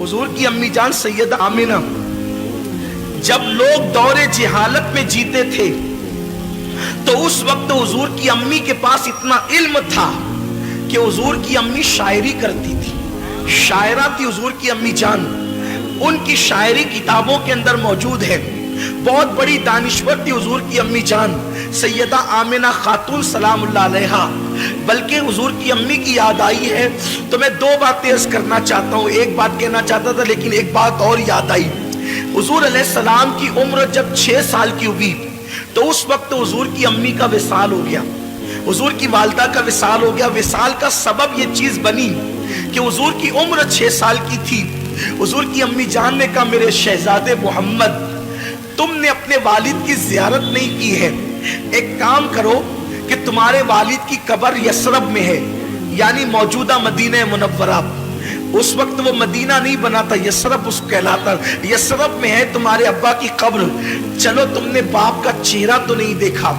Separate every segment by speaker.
Speaker 1: حضور کی امی جان سیدہ آمنہ جب لوگ دور جہالت میں جیتے تھے تو اس وقت حضور کی امی کے پاس اتنا علم تھا کہ حضور کی امی شاعری کرتی تھی، شاعرہ تھی حضور کی امی جان، ان کی شاعری کتابوں کے اندر موجود ہے، بہت بڑی دانشور تھی حضور کی امی جان سیدہ آمنہ خاتون سلام اللہ علیہا۔ بلکہ حضور کی امی کی یاد آئی ہے تو میں دو باتیں عرض کرنا چاہتا ہوں، ایک بات کہنا چاہتا تھا لیکن ایک بات اور یاد آئی۔ حضور علیہ السلام کی عمر جب 6 سال کی ہوئی تو اس وقت حضور کی امی کا وصال ہو گیا، حضور کی والدہ کا وصال ہو گیا۔ وصال کا سبب یہ چیز بنی کہ حضور کی عمر 6 سال کی تھی، حضور کی امی جان نے کہا میرے شہزادے محمد تم نے اپنے والد کی زیارت نہیں کی ہے، ایک کام کرو کہ تمہارے والد کی قبر یثرب میں ہے، یعنی موجودہ مدینہ منورہ، اس وقت وہ مدینہ نہیں بنا تھا، یثرب اس کو کہلاتا، یثرب میں ہے تمہارے ابا کی قبر، چلو تم نے باپ کا چہرہ تو نہیں دیکھا،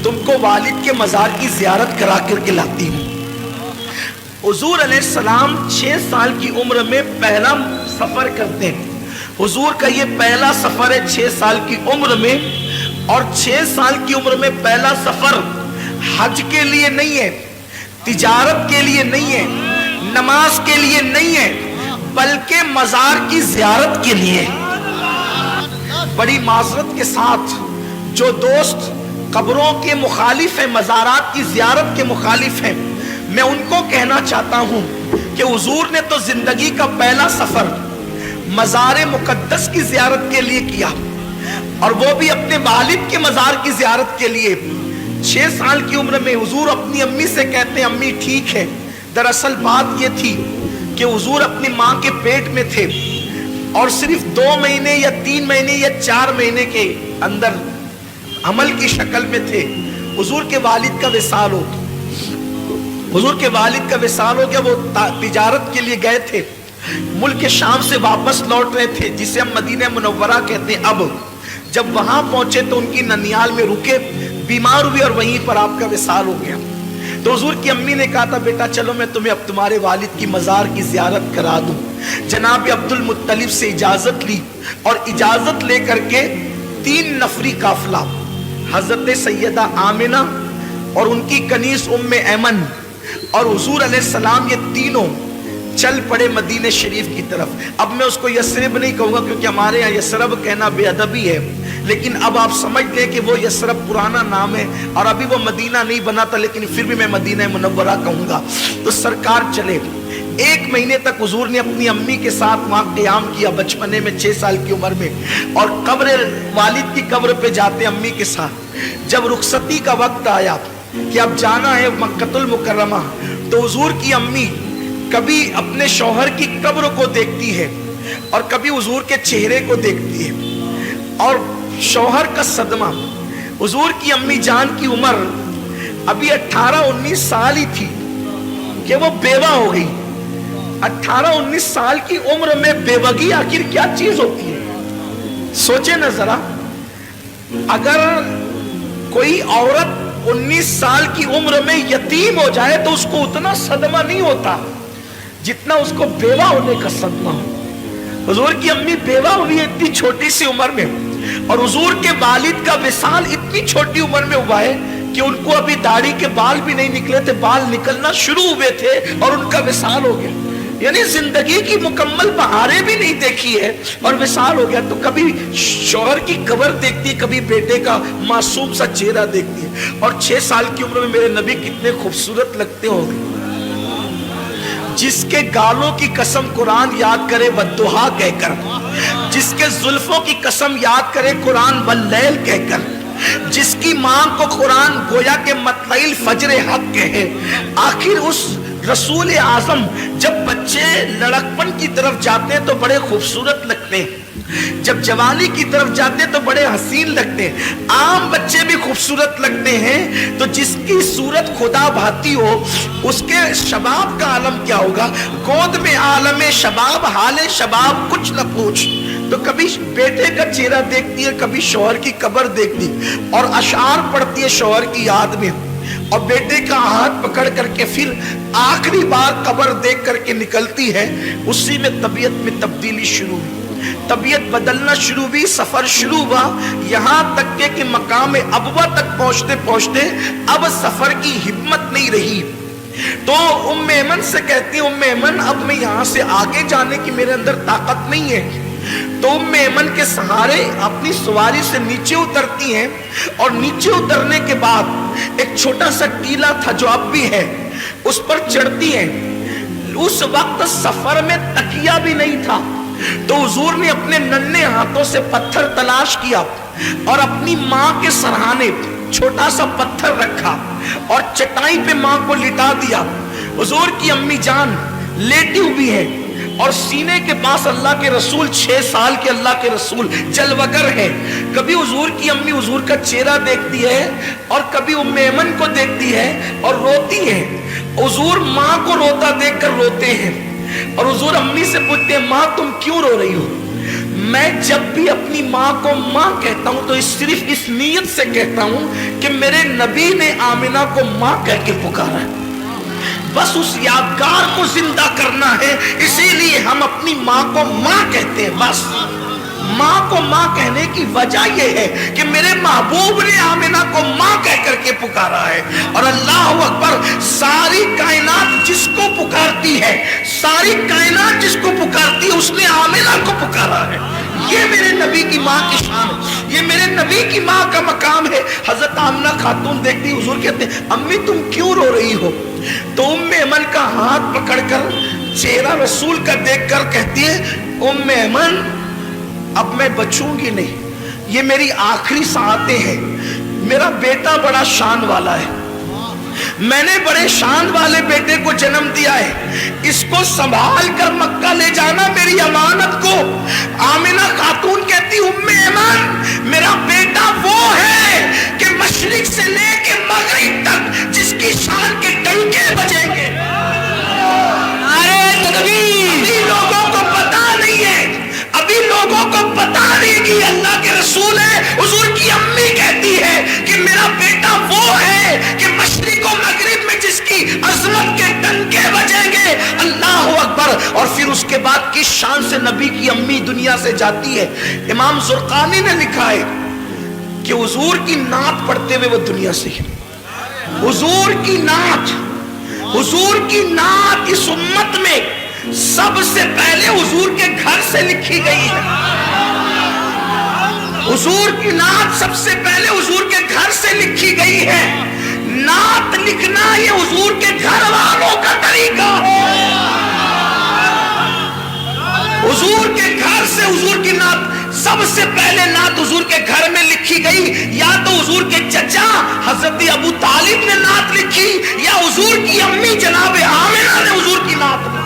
Speaker 1: تم کو والد کے مزار کی زیارت کرا کر کے لاتی ہوں۔ حضور علیہ السلام 6 سال کی عمر میں پہلا سفر کرتے ہیں، حضور کا یہ پہلا سفر ہے 6 سال کی عمر میں، اور 6 سال کی عمر میں پہلا سفر حج کے لیے نہیں ہے، تجارت کے لیے نہیں ہے، نماز کے لیے نہیں ہے، بلکہ مزار کی زیارت کے لیے۔ بڑی معذرت کے ساتھ جو دوست قبروں کے مخالف ہیں، مزارات کی زیارت کے مخالف ہیں، میں ان کو کہنا چاہتا ہوں کہ حضور نے تو زندگی کا پہلا سفر مزار مقدس کی زیارت کے لیے کیا، اور وہ بھی اپنے والد کے مزار کی زیارت کے لیے۔ 6 سال کی عمر میں حضور اپنی امی سے کہتے ہیں امی ٹھیک ہے، دراصل بات یہ تھی کہ حضور اپنی ماں کے پیٹ میں تھے اور صرف 2 مہینے یا 3 مہینے یا 4 مہینے کے اندر عمل کی شکل میں تھے۔ حضور کے والد کا وصال ہو گیا، حضور کے والد کا وصال ہو گیا، وہ تجارت کے لیے گئے تھے، ملک شام سے واپس لوٹ رہے تھے جسے ہم مدینہ منورہ کہتے ہیں۔ اب جب وہاں پہنچے تو ان کی ننیال میں رکے، بیمار ہوئے اور وہیں پر آپ کا وصال ہو گیا۔ تو حضور کی امی نے کہا تھا بیٹا چلو میں تمہیں اب تمہارے والد کی مزار کی زیارت کرا دوں۔ جناب عبد المطلب سے اجازت لی اور اجازت لے کر کے 3 نفری قافلہ حضرت سیدہ آمنہ اور ان کی کنیز ام ایمن اور حضور علیہ السلام، یہ تینوں چل پڑے مدینہ شریف کی طرف۔ اب میں اس کو یثرب نہیں کہوں گا کیونکہ ہمارے یہاں یثرب کہنا بے ادبی ہے، لیکن اب آپ سمجھ لیں کہ وہ یثرب پرانا نام ہے اور ابھی وہ مدینہ نہیں بنا تھا، لیکن پھر بھی میں مدینہ منورہ کہوں گا۔ تو سرکار چلے، 1 مہینے تک حضور نے اپنی امی کے ساتھ وہاں قیام کیا بچپنے میں 6 سال کی عمر میں، اور قبر والد کی قبر پہ جاتے امی کے ساتھ۔ جب رخصتی کا وقت آیا کہ اب جانا ہے مکہ المکرمہ، تو حضور کی امی کبھی اپنے شوہر کی قبر کو دیکھتی ہے اور کبھی حضور کے چہرے کو دیکھتی ہے، اور شوہر کا صدمہ، حضور کی امی جان کی عمر ابھی 18-19 سال ہی تھی کہ وہ بیوہ ہو گئی۔ 18-19 سال کی عمر میں بیوگی آخر کیا چیز ہوتی ہے؟ سوچیں نا ذرا، اگر کوئی عورت 19 سال کی عمر میں یتیم ہو جائے تو اس کو اتنا صدمہ نہیں ہوتا جتنا اس کو بیوہ ہونے کا صدمہ ہو۔ حضور کی امی بیوہ ہوئی ہے اتنی چھوٹی سی عمر میں، اور حضور کے والد کا وصال اتنی چھوٹی عمر میں ہوا ہے کہ ان کو ابھی داڑھی کے بال بھی نہیں نکلے تھے، بال نکلنا شروع ہوئے تھے اور ان کا وصال ہو گیا۔ یعنی زندگی کی مکمل بہاریں بھی نہیں دیکھی ہے اور وصال ہو گیا۔ تو کبھی شوہر کی قبر دیکھتی ہے، کبھی بیٹے کا معصوم سا چہرہ دیکھتی ہے۔ اور 6 سال کی عمر میں میرے نبی کتنے خوبصورت لگتے ہوں گے، جس کے گالوں کی قسم قرآن یاد کرے والضحیٰ کہہ کر، جس کے زلفوں کی قسم یاد کرے قرآن واللیل کہہ کر، جس کی ماں کو قرآن گویا کے مطلع الفجر حق کہے۔ آخر اس رسول اعظم جب بچے لڑکپن کی طرف جاتے ہیں تو بڑے خوبصورت لگتے ہیں، جب جوانی کی طرف جاتے ہیں تو بڑے حسین لگتے ہیں۔ عام بچے بھی خوبصورت لگتے ہیں، تو جس کی صورت خدا بھاتی ہو اس کے شباب کا عالم کیا ہوگا؟ گود میں عالم شباب، حال شباب کچھ نہ پوچھ۔ تو کبھی بیٹے کا چہرہ دیکھتی ہے، کبھی شوہر کی قبر دیکھتی اور اشعار پڑھتی ہے شوہر کی یاد میں، اور بیٹے کا ہاتھ پکڑ کر کے پھر आखिरी बार कब्र देख करके निकलती है, उसी में तबीयत में तब्दीली शुरू हुई, तबीयत बदलना शुरू हुई, सफर शुरू हुआ, यहां तक के कि मकाम अबवा तक पहुंचते पहुंचते अब सफर की हिम्मत नहीं रही। तो उम्मे ऐमन से कहती है, उम्मे ऐमन अब मैं यहां से आगे जाने की मेरे अंदर ताकत नहीं है। तो उम्मे ऐमन के सहारे अपनी सवारी से नीचे उतरती हैं और नीचे उतरने के बाद एक छोटा सा टीला था जो अब भी है, उस पर चढ़ती हैं। उस वक्त सफर में तकिया भी नहीं था, तो हुजूर ने अपने नन्हे हाथों से पत्थर तलाश किया और अपनी माँ के सरहाने छोटा सा पत्थर रखा और चटाई पे माँ को लिटा दिया। हुजूर की अम्मी जान लेटी हुई है और सीने के पास अल्लाह के रसूल, 6 साल के अल्लाह के रसूल जलवगर है। कभी हुजूर की अम्मी हुजूर का चेहरा देखती है और कभी उम्मे ऐमन को देखती है और रोती है। हुजूर माँ को रोता देखकर रोते हैं और हुजूर अम्मी से पूछते हैं, माँ तुम क्यों रो रही हो? मैं जब भी अपनी माँ को माँ कहता हूँ तो सिर्फ इस नीयत से कहता हूँ कि मेरे नबी ने आमिना को माँ कह के पुकारा है, बस उस यादगार को जिंदा करना है, इसीलिए हम अपनी माँ को माँ कहते हैं। बस माँ को माँ कहने की वजह यह है कि मेरे महबूब ने आमिना को माँ कह करके पुकारा है। और अल्लाह अकबर, सारी कायनात जिसको पुकारती है, सारी कायनात जिसको पुकारती है, उसने आमिना को पुकारा है। ये मेरे नबी की माँ की शान है, ये मेरे नबी की माँ का मकाम है। हजरत आमिना खातून देखती, हुजूर कहते हैं, अम्मी तुम क्यों रो रही हो? तो उम्मे ऐमन का हाथ पकड़कर चेहरा रसूल का देखकर कहती है, उम्मे ऐमन अब मैं बचूंगी नहीं, ये मेरी आखिरी सांसें हैं। मेरा बेटा बड़ा शान वाला है, मैंने बड़े शान वाले बेटे को जन्म दिया है, इसको संभाल कर मक्का ले जाना मेरी अमानत को। आमिना खातून कहती, उम्मे ऐमन मेरा बेटा वो है कि मशरिक से लेके मगरिब तक जिसकी शान के डंके बजेंगे। अरे अभी लोगों को पता नहीं है, अभी लोगों को पता नहीं कि अल्लाह के रसूल है। हुजूर की अम्मी कहती है कि मेरा बेटा वो है कि मशरिक और मगरिब में जिसकी अजमत के डंके बजेंगे। अल्लाह अकबर। और फिर उसके बाद किस शान से नबी की अम्मी दुनिया से जाती है। इमाम जुर्कानी ने लिखा है कि हुजूर की नात पढ़ते हुए वो दुनिया से, हुजूर की नात, हुजूर की नात इस उम्मत में सबसे पहले हुजूर के घर से लिखी गई है। हुजूर की नात सबसे पहले हुजूर के घर से लिखी गई है। नात लिखना ये हुजूर के घर वालों का तरीका है। हुजूर के घर से हुजूर की नात सबसे पहले नात हुजूर के घर में लिखी गई। या तो हुजूर के चचा हजरत अबू तालिब ने नात लिखी या हुजूर की अम्मी जनाब आमिना ने हुजूर की नात लिखी।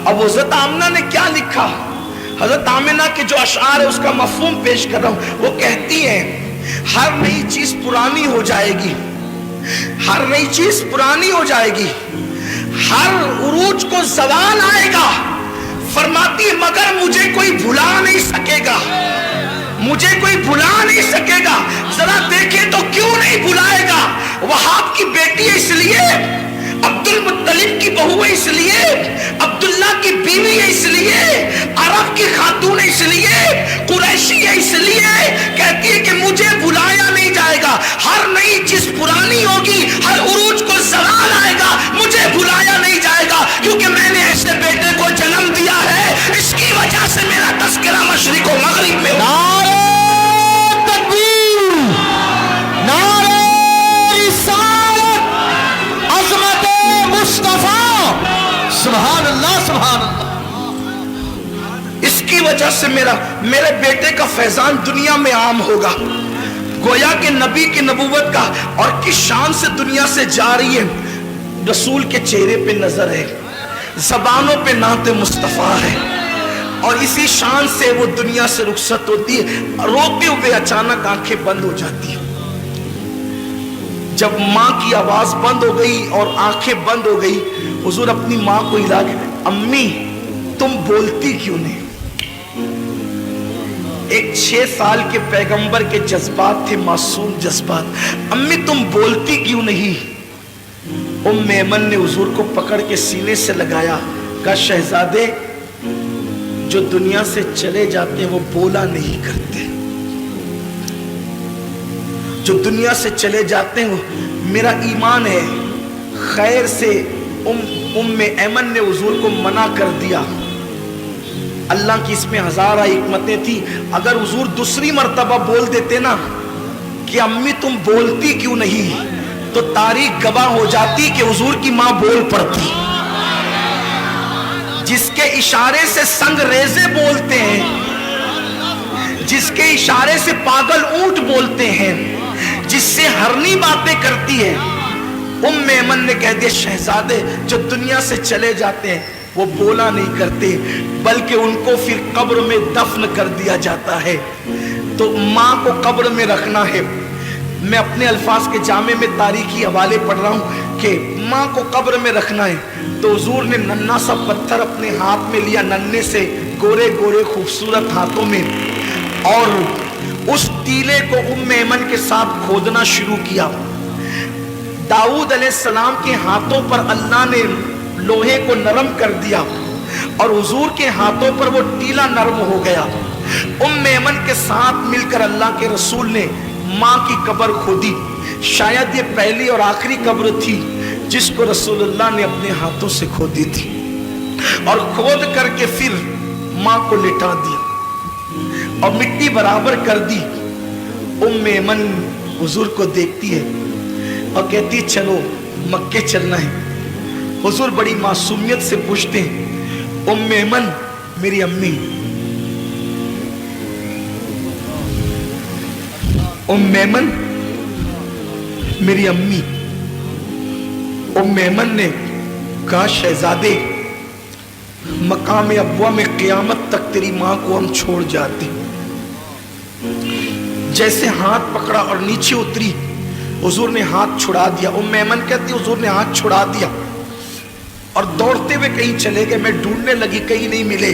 Speaker 1: अब हजरत आमिना ने क्या लिखा? हजरत आमिना के जो अशआर है उसका मफहूम पेश कर रहा हूं। वो कहती हैं, हर नई चीज पुरानी हो जाएगी, हर नई चीज पुरानी हो जाएगी, हर उरूज को ज़वाल आएगा। फरमाती है मगर मुझे कोई भुला नहीं सकेगा, मुझे कोई भुला नहीं सकेगा। जरा देखे तो क्यों नहीं भुलाएगा? वहाब की बेटी है इसलिए, अब्दुल मुत्तलिब की बहू है इसलिए, अब्दुल्ला की बीवी है इसलिए, अरब की खातून है इसलिए, कुरैशी है इसलिए। कहती है कि मुझे भुलाया नहीं जाएगा। हर नई चीज पुरानी होगी, हर उरूज को ज़वाल आएगा, मुझे भुलाया नहीं जाएगा, क्योंकि मैंने ऐसे बेटे को जन्म दिया है। इसकी वजह से मेरा तस्करा मशरिक व मगरिब में। नारे तकबीर, नारे रिसालत, अज़मत मुस्तफा, सुभान अल्लाह, सुभान अल्लाह। इसकी वजह से मेरे बेटे का फैजान दुनिया में आम होगा। गोया के नबी की नबूवत का और किस शान से दुनिया से जा रही है। रसूल के चेहरे पे नजर है, जबानों पे नाते मुस्तफा है, और इसी शान से वो दुनिया से रुखसत होती है। रोते हुए अचानक आंखें बंद हो जाती है। जब माँ की आवाज बंद हो गई और आंखें बंद हो गई, हुजूर अपनी माँ को हिला के, अम्मी तुम बोलती क्यों नहीं? एक 6 साल के पैगंबर के जज्बात थे, मासूम जज्बात। अम्मी तुम बोलती क्यों नहीं? ऐमन ने हुजूर को पकड़ के सीने से लगाया, कहा शहजादे जो दुनिया से चले जाते हैं वो बोला नहीं करते, जो दुनिया से चले जाते हैं वो मेरा ईमान है। खैर से ऐमन ने हुजूर को मना कर दिया। अल्लाह की इसमें हजारा हिकमतें थी। अगर हुजूर दूसरी मर्तबा बोल देते ना कि अम्मी तुम बोलती क्यों नहीं, तो तारीख गवाह हो जाती कि हुजूर की मां बोल पड़ती। जिसके इशारे से संगरेजे बोलते हैं, जिसके इशारे से पागल ऊंट बोलते हैं, जिससे हरनी बातें करती है, ऐमन ने कह दिया शहजादे जो दुनिया से चले जाते हैं वो बोला नहीं करते, बल्कि उनको फिर कब्र में दफन कर दिया जाता है। तो माँ को कब्र में रखना है। मैं अपने अल्फाज के जामे में तारीखी हवाले पढ़ रहा हूँ कि माँ को कब्र में रखना है। तो हुजूर ने नन्ना सा पत्थर अपने हाथ में लिया, नन्हे से गोरे गोरे खूबसूरत हाथों में, और उस टीले को ऐमन के साथ खोदना शुरू किया। दाऊद अलैहिस्सलाम के हाथों पर अल्लाह ने लोहे को नरम कर दिया और हुजूर के हाथों पर वो टीला नरम हो गया। ऐमन के साथ मिलकर अल्लाह के रसूल ने माँ की कब्र खोदी। शायद ये पहली और आखिरी कब्र थी जिसको रसूलुल्लाह ने अपने हाथों से खोदी थी, और खोद करके फिर माँ को लिटा दिया और मिट्टी बराबर कर दी। ऐमन हुजूर को देखती है और कहती चलो मक्के चलना है। हुजूर बड़ी मासूमियत से पूछते हैं ऐमन मेरी अम्मी, ऐमन मेरी अम्मी। ऐमन ने कहा शहजादे मकाम अब्वा में क़यामत तक तेरी मां को हम छोड़ जाते। जैसे हाथ पकड़ा और नीचे उतरी, हुजूर ने हाथ छुड़ा दिया। ऐमन कहती हुजूर ने हाथ छुड़ा दिया और दौड़ते हुए कहीं चले गए। मैं ढूंढने लगी, कहीं नहीं मिले।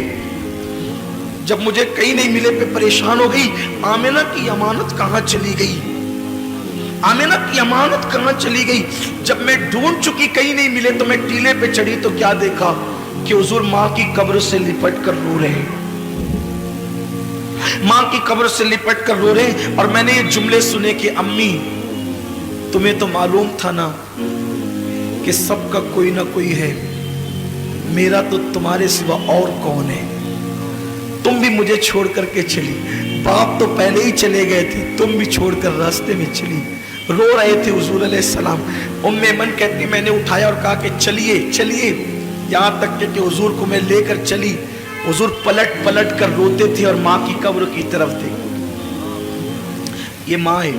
Speaker 1: जब मुझे कहीं नहीं मिले पे परेशान हो गई, आमिना की अमानत कहाँ चली गई, आमिना की अमानत कहाँ चली गई। जब मैं ढूंढ चुकी कहीं नहीं मिले तो मैं टीले पे चढ़ी तो क्या देखा कि हुजूर माँ की कब्र से लिपट कर रो रहे, माँ की कब्र से लिपट कर रो रहे। और मैंने ये जुमले सुने कि अम्मी तुम्हें तो मालूम था ना कि सबका कोई ना कोई है, मेरा तो तुम्हारे सिवा और कौन है। तुम भी मुझे छोड़ करके चली, बाप तो पहले ही चले गए थे, तुम भी छोड़कर रास्ते में चली। रो रहे थे हुजूर अलैहिस्सलाम। ऐमन कहती मैंने उठाया और कहा कि चलिए चलिए, यहाँ तक कि हुजूर को मैं लेकर चली। हुजूर पलट पलट कर रोते थे और माँ की कब्र की तरफ थे। ये माँ है।